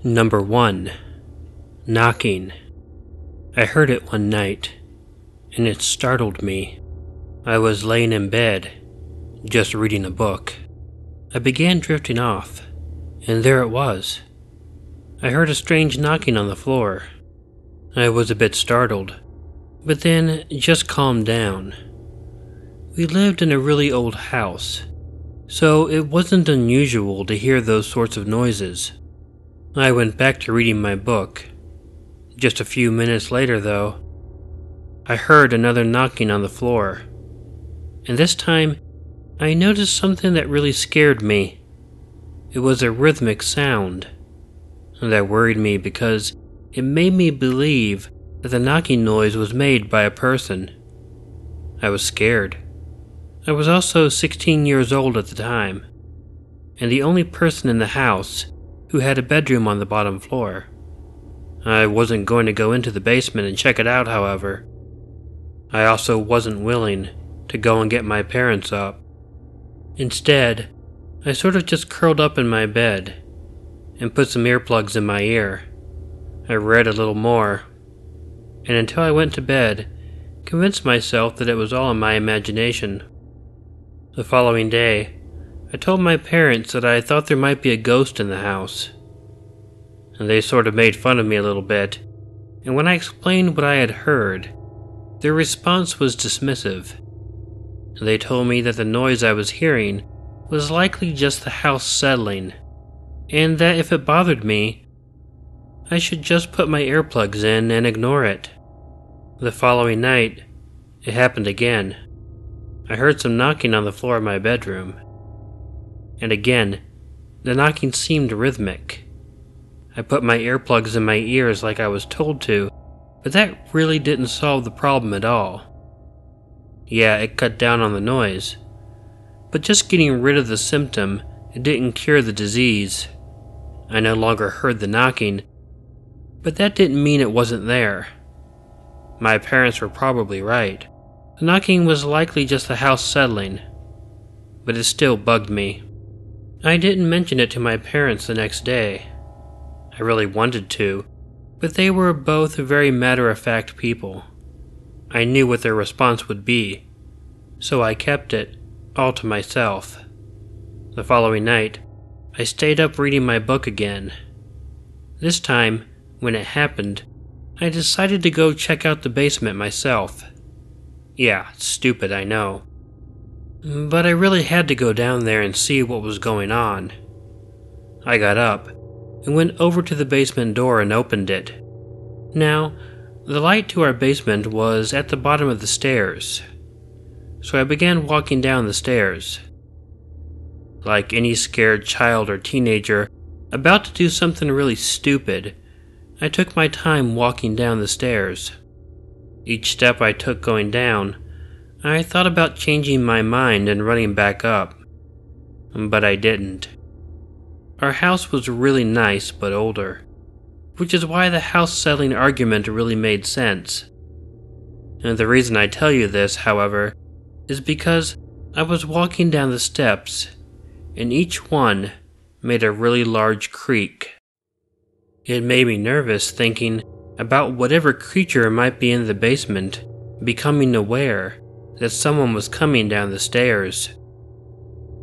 Number 1. Knocking. I heard it one night, and it startled me. I was laying in bed, just reading a book. I began drifting off, and there it was. I heard a strange knocking on the floor. I was a bit startled, but then just calmed down. We lived in a really old house, so it wasn't unusual to hear those sorts of noises. I went back to reading my book. Just a few minutes later, though, I heard another knocking on the floor, and this time I noticed something that really scared me. It was a rhythmic sound, and that worried me because it made me believe that the knocking noise was made by a person. I was scared. I was also 16 years old at the time, and the only person in the house who had a bedroom on the bottom floor. I wasn't going to go into the basement and check it out, however. I also wasn't willing to go and get my parents up. Instead, I sort of just curled up in my bed and put some earplugs in my ear. I read a little more, and until I went to bed, convinced myself that it was all in my imagination. The following day, I told my parents that I thought there might be a ghost in the house, and they sort of made fun of me a little bit, and when I explained what I had heard, their response was dismissive. They told me that the noise I was hearing was likely just the house settling, and that if it bothered me, I should just put my earplugs in and ignore it. The following night, it happened again. I heard some knocking on the floor of my bedroom, and again, the knocking seemed rhythmic. I put my earplugs in my ears like I was told to, but that really didn't solve the problem at all. Yeah, it cut down on the noise, but just getting rid of the symptom, it didn't cure the disease. I no longer heard the knocking, but that didn't mean it wasn't there. My parents were probably right. The knocking was likely just the house settling, but it still bugged me. I didn't mention it to my parents the next day. I really wanted to, but they were both very matter-of-fact people. I knew what their response would be, so I kept it all to myself. The following night, I stayed up reading my book again. This time, when it happened, I decided to go check out the basement myself. Yeah, stupid, I know. But I really had to go down there and see what was going on. I got up and went over to the basement door and opened it. Now, the light to our basement was at the bottom of the stairs, so I began walking down the stairs. Like any scared child or teenager about to do something really stupid, I took my time walking down the stairs. Each step I took going down, I thought about changing my mind and running back up, but I didn't. Our house was really nice but older, which is why the house settling argument really made sense. And the reason I tell you this, however, is because I was walking down the steps, and each one made a really large creak. It made me nervous thinking about whatever creature might be in the basement becoming aware that someone was coming down the stairs.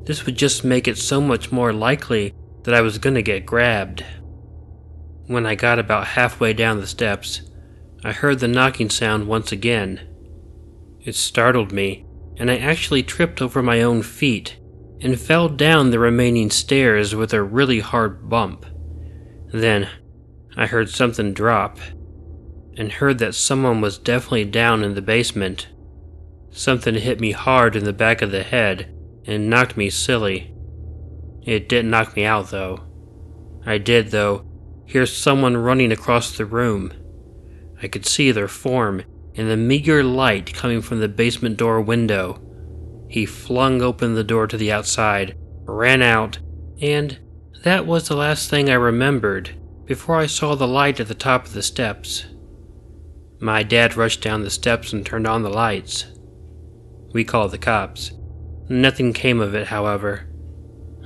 This would just make it so much more likely that I was going to get grabbed. When I got about halfway down the steps, I heard the knocking sound once again. It startled me, and I actually tripped over my own feet and fell down the remaining stairs with a really hard bump. Then, I heard something drop, and heard that someone was definitely down in the basement. Something hit me hard in the back of the head and knocked me silly. It didn't knock me out, though. I did, though, hear someone running across the room. I could see their form in the meager light coming from the basement door window. He flung open the door to the outside, ran out, and that was the last thing I remembered before I saw the light at the top of the steps. My dad rushed down the steps and turned on the lights. We called the cops. Nothing came of it, however,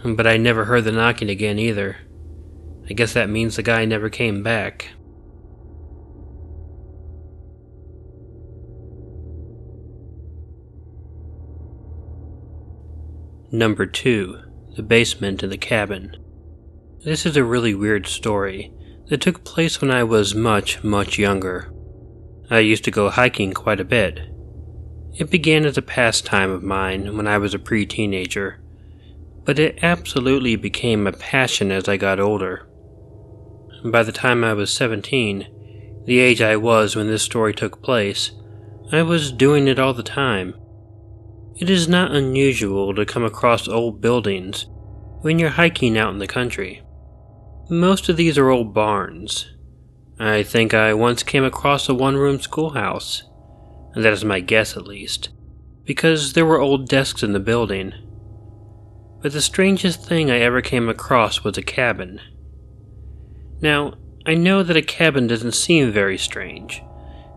but I never heard the knocking again either. I guess that means the guy never came back. Number 2. The basement in the cabin. This is a really weird story that took place when I was much younger. I used to go hiking quite a bit. It began as a pastime of mine when I was a pre-teenager, but it absolutely became a passion as I got older. By the time I was 17, the age I was when this story took place, I was doing it all the time. It is not unusual to come across old buildings when you're hiking out in the country. Most of these are old barns. I think I once came across a one-room schoolhouse, and that is my guess at least, because there were old desks in the building. But the strangest thing I ever came across was a cabin. Now, I know that a cabin doesn't seem very strange,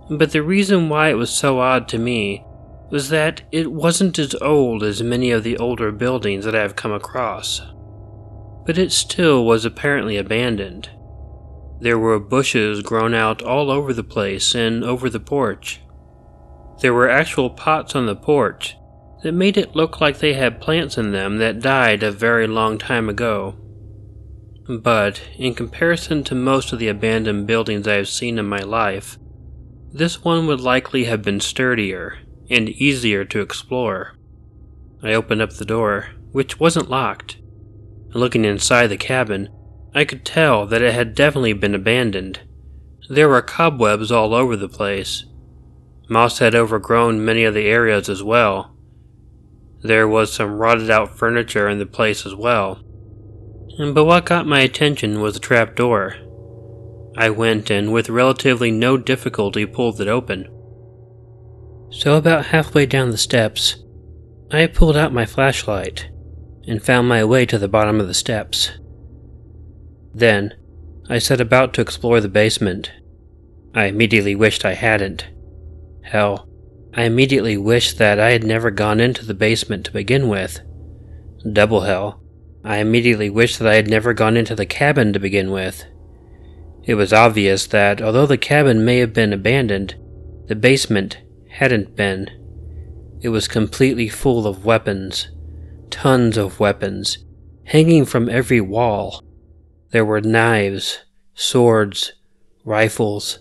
but the reason why it was so odd to me was that it wasn't as old as many of the older buildings that I have come across. But it still was apparently abandoned. There were bushes grown out all over the place and over the porch. There were actual pots on the porch that made it look like they had plants in them that died a very long time ago. But in comparison to most of the abandoned buildings I have seen in my life, this one would likely have been sturdier and easier to explore. I opened up the door, which wasn't locked. Looking inside the cabin, I could tell that it had definitely been abandoned. There were cobwebs all over the place. Moss had overgrown many of the areas as well. There was some rotted out furniture in the place as well. But what got my attention was the trap door. I went and with relatively no difficulty pulled it open. So about halfway down the steps, I pulled out my flashlight and found my way to the bottom of the steps. Then, I set about to explore the basement. I immediately wished I hadn't. Hell, I immediately wished that I had never gone into the basement to begin with. Double hell, I immediately wished that I had never gone into the cabin to begin with. It was obvious that although the cabin may have been abandoned, the basement hadn't been. It was completely full of weapons. Tons of weapons, hanging from every wall. There were knives, swords, rifles,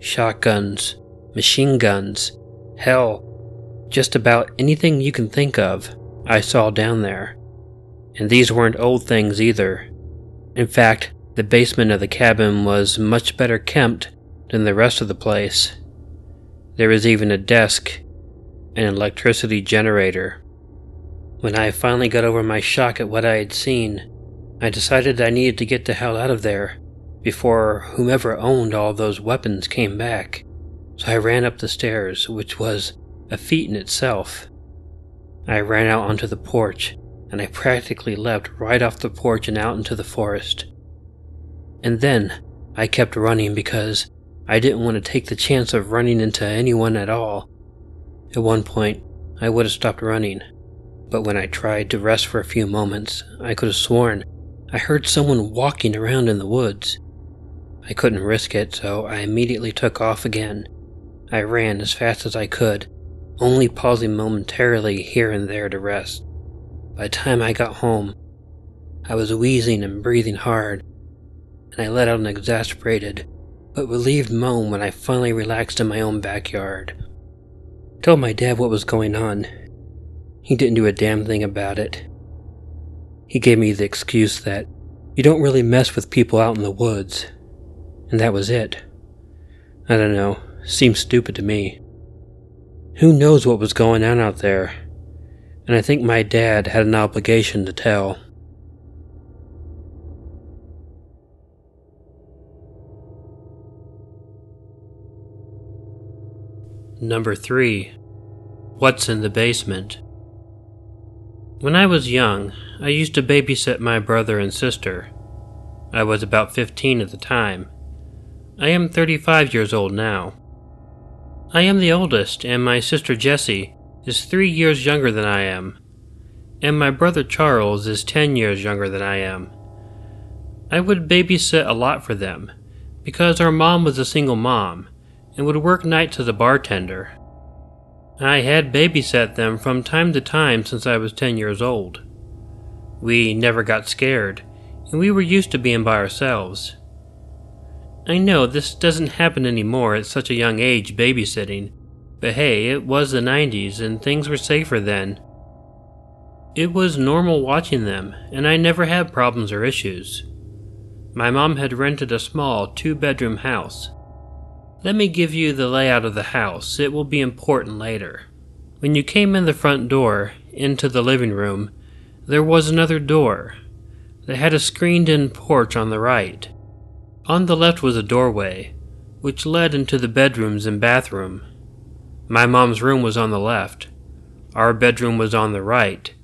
shotguns, machine guns, hell, just about anything you can think of, I saw down there. And these weren't old things either. In fact, the basement of the cabin was much better kept than the rest of the place. There was even a desk, an electricity generator. When I finally got over my shock at what I had seen, I decided I needed to get the hell out of there before whomever owned all those weapons came back. So I ran up the stairs, which was a feat in itself. I ran out onto the porch, and I practically leapt right off the porch and out into the forest. And then I kept running because I didn't want to take the chance of running into anyone at all. At one point, I would have stopped running, but when I tried to rest for a few moments, I could have sworn I heard someone walking around in the woods. I couldn't risk it, so I immediately took off again. I ran as fast as I could, only pausing momentarily here and there to rest. By the time I got home, I was wheezing and breathing hard, and I let out an exasperated but relieved moan when I finally relaxed in my own backyard. I told my dad what was going on. He didn't do a damn thing about it. He gave me the excuse that you don't really mess with people out in the woods, and that was it. I don't know, seems stupid to me. Who knows what was going on out there, and I think my dad had an obligation to tell. Number 3. What's in the basement? When I was young, I used to babysit my brother and sister. I was about 15 at the time. I am 35 years old now. I am the oldest, and my sister Jessie is 3 years younger than I am, and my brother Charles is 10 years younger than I am. I would babysit a lot for them, because our mom was a single mom and would work nights as a bartender. I had babysat them from time to time since I was 10 years old. We never got scared, and we were used to being by ourselves. I know this doesn't happen anymore at such a young age, babysitting, but hey, it was the 90s and things were safer then. It was normal watching them, and I never had problems or issues. My mom had rented a small 2-bedroom house. Let me give you the layout of the house, it will be important later. When you came in the front door, into the living room, there was another door that had a screened-in porch on the right. On the left was a doorway, which led into the bedrooms and bathroom. My mom's room was on the left, our bedroom was on the right,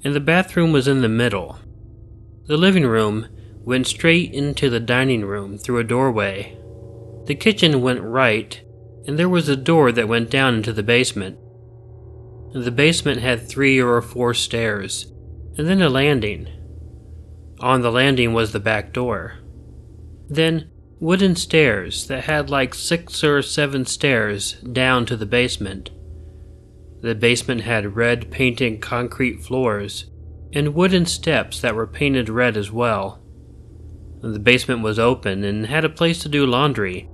and the bathroom was in the middle. The living room went straight into the dining room through a doorway. The kitchen went right, and there was a door that went down into the basement. The basement had 3 or 4 stairs, and then a landing. On the landing was the back door. Then wooden stairs that had like 6 or 7 stairs down to the basement. The basement had red painted concrete floors, and wooden steps that were painted red as well. The basement was open and had a place to do laundry,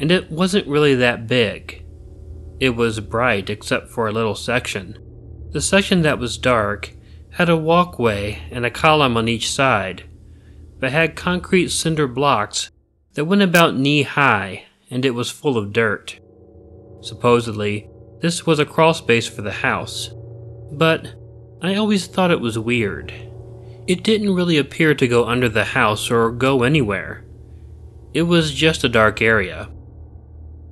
and it wasn't really that big. It was bright except for a little section. The section that was dark had a walkway and a column on each side, but had concrete cinder blocks that went about knee-high, and it was full of dirt. Supposedly, this was a crawl space for the house, but I always thought it was weird. It didn't really appear to go under the house or go anywhere. It was just a dark area.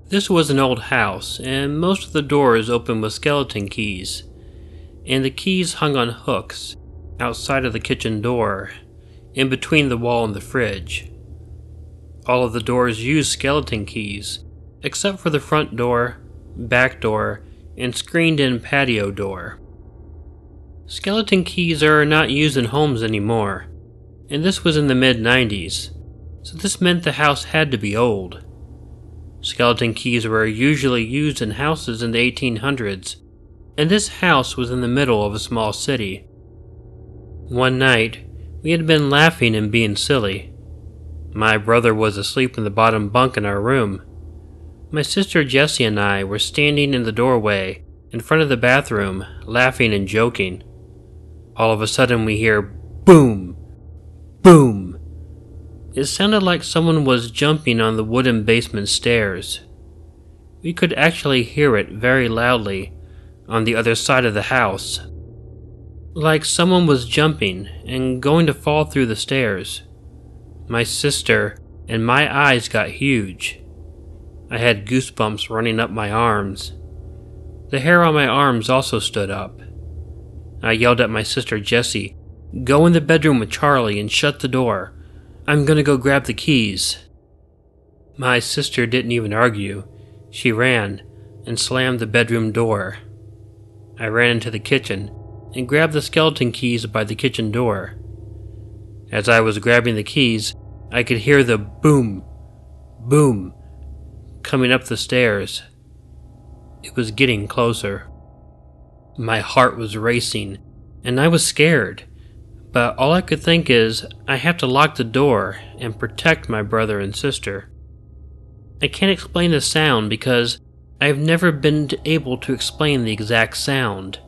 This was an old house, and most of the doors opened with skeleton keys, and the keys hung on hooks outside of the kitchen door, in between the wall and the fridge. All of the doors used skeleton keys, except for the front door, back door, and screened-in patio door. Skeleton keys are not used in homes anymore, and this was in the mid-90s, so this meant the house had to be old. Skeleton keys were usually used in houses in the 1800s, and this house was in the middle of a small city. One night, we had been laughing and being silly. My brother was asleep in the bottom bunk in our room. My sister Jessie and I were standing in the doorway in front of the bathroom, laughing and joking. All of a sudden we hear boom, boom. It sounded like someone was jumping on the wooden basement stairs. We could actually hear it very loudly on the other side of the house, like someone was jumping and going to fall through the stairs. My sister and my eyes got huge. I had goosebumps running up my arms. The hair on my arms also stood up. I yelled at my sister Jessie, "Go in the bedroom with Charlie and shut the door. I'm gonna go grab the keys." My sister didn't even argue. She ran and slammed the bedroom door. I ran into the kitchen and grabbed the skeleton keys by the kitchen door. As I was grabbing the keys, I could hear the boom, boom, coming up the stairs. It was getting closer. My heart was racing, and I was scared, but all I could think is, I have to lock the door and protect my brother and sister. I can't explain the sound because I've never been able to explain the exact sound.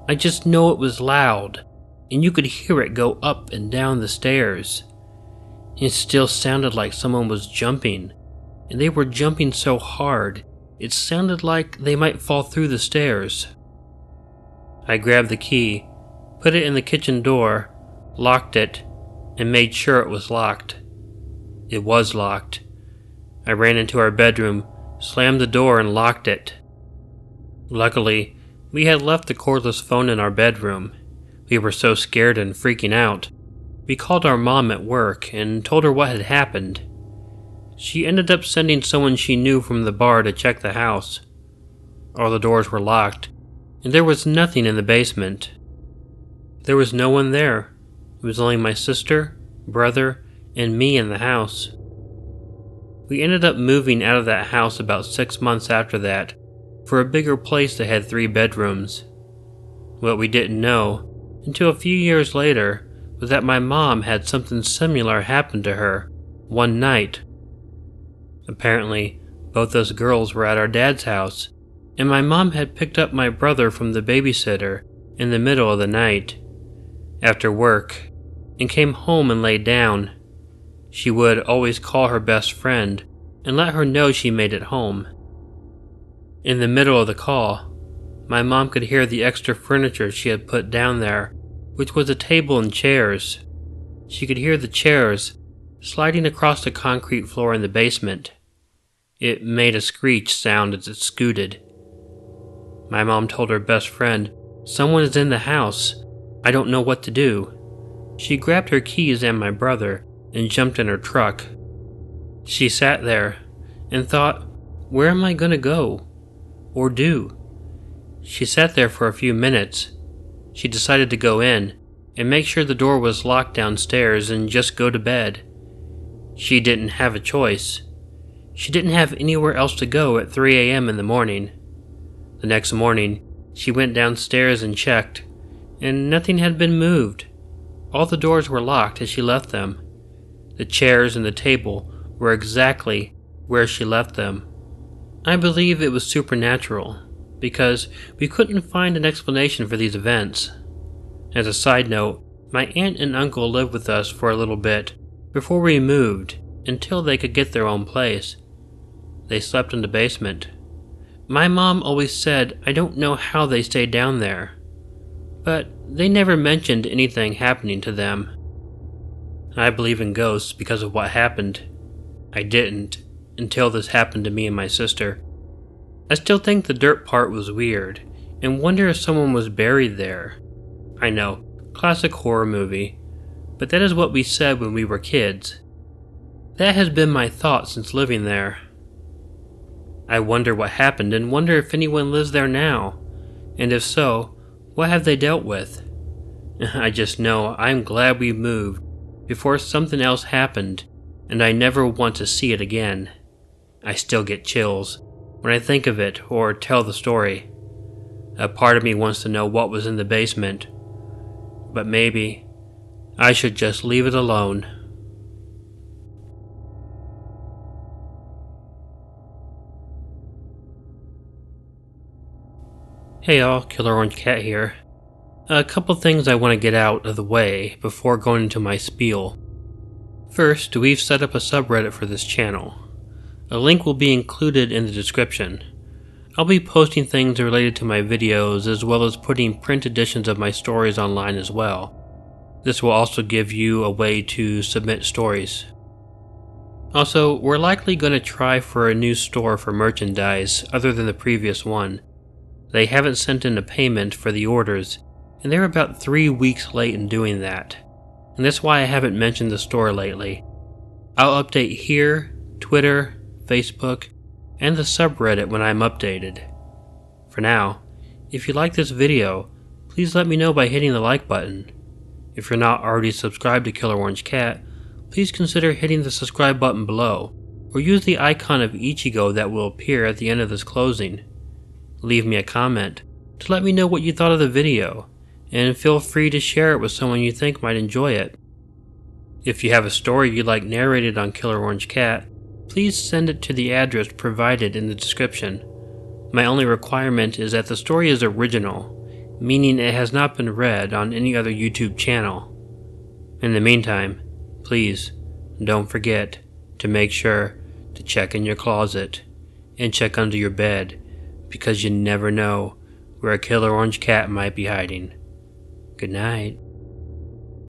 I just know it was loud, and you could hear it go up and down the stairs. It still sounded like someone was jumping, and they were jumping so hard, it sounded like they might fall through the stairs. I grabbed the key, put it in the kitchen door, locked it, and made sure it was locked. It was locked. I ran into our bedroom, slammed the door, and locked it. Luckily, we had left the cordless phone in our bedroom. We were so scared and freaking out. We called our mom at work and told her what had happened. She ended up sending someone she knew from the bar to check the house. All the doors were locked, and there was nothing in the basement. There was no one there. It was only my sister, brother, and me in the house. We ended up moving out of that house about 6 months after that for a bigger place that had 3 bedrooms. What we didn't know until a few years later was that my mom had something similar happen to her one night. Apparently, both those girls were at our dad's house, and my mom had picked up my brother from the babysitter in the middle of the night, after work, and came home and laid down. She would always call her best friend and let her know she made it home. In the middle of the call, my mom could hear the extra furniture she had put down there, which was a table and chairs. She could hear the chairs sliding across the concrete floor in the basement. It made a screech sound as it scooted. My mom told her best friend, "Someone is in the house. I don't know what to do." She grabbed her keys and my brother and jumped in her truck. She sat there and thought, where am I going to go? Or do? She sat there for a few minutes. She decided to go in and make sure the door was locked downstairs and just go to bed. She didn't have a choice. She didn't have anywhere else to go at 3 a.m. in the morning. The next morning, she went downstairs and checked, and nothing had been moved. All the doors were locked as she left them. The chairs and the table were exactly where she left them. I believe it was supernatural, because we couldn't find an explanation for these events. As a side note, my aunt and uncle lived with us for a little bit before we moved until they could get their own place. They slept in the basement. My mom always said I don't know how they stayed down there, but they never mentioned anything happening to them. I believe in ghosts because of what happened. I didn't until this happened to me and my sister. I still think the dirt part was weird and wonder if someone was buried there. I know, classic horror movie, but that is what we said when we were kids. That has been my thought since living there. I wonder what happened and wonder if anyone lives there now, and if so, what have they dealt with? I just know I'm glad we moved before something else happened, and I never want to see it again. I still get chills when I think of it or tell the story. A part of me wants to know what was in the basement, but maybe I should just leave it alone. Hey all, Killer Orange Cat here. A couple things I want to get out of the way before going into my spiel. First, we've set up a subreddit for this channel. A link will be included in the description. I'll be posting things related to my videos as well as putting print editions of my stories online as well. This will also give you a way to submit stories. Also, we're likely going to try for a new store for merchandise other than the previous one. They haven't sent in a payment for the orders, and they're about 3 weeks late in doing that. And that's why I haven't mentioned the store lately. I'll update here, Twitter, Facebook, and the subreddit when I'm updated. For now, if you like this video, please let me know by hitting the like button. If you're not already subscribed to Killer Orange Cat, please consider hitting the subscribe button below, or use the icon of Ichigo that will appear at the end of this closing. Leave me a comment to let me know what you thought of the video, and feel free to share it with someone you think might enjoy it. If you have a story you'd like narrated on Killer Orange Cat, please send it to the address provided in the description. My only requirement is that the story is original, meaning it has not been read on any other YouTube channel. In the meantime, please don't forget to make sure to check in your closet and check under your bed, because you never know where a Killer Orange Cat might be hiding. Good night.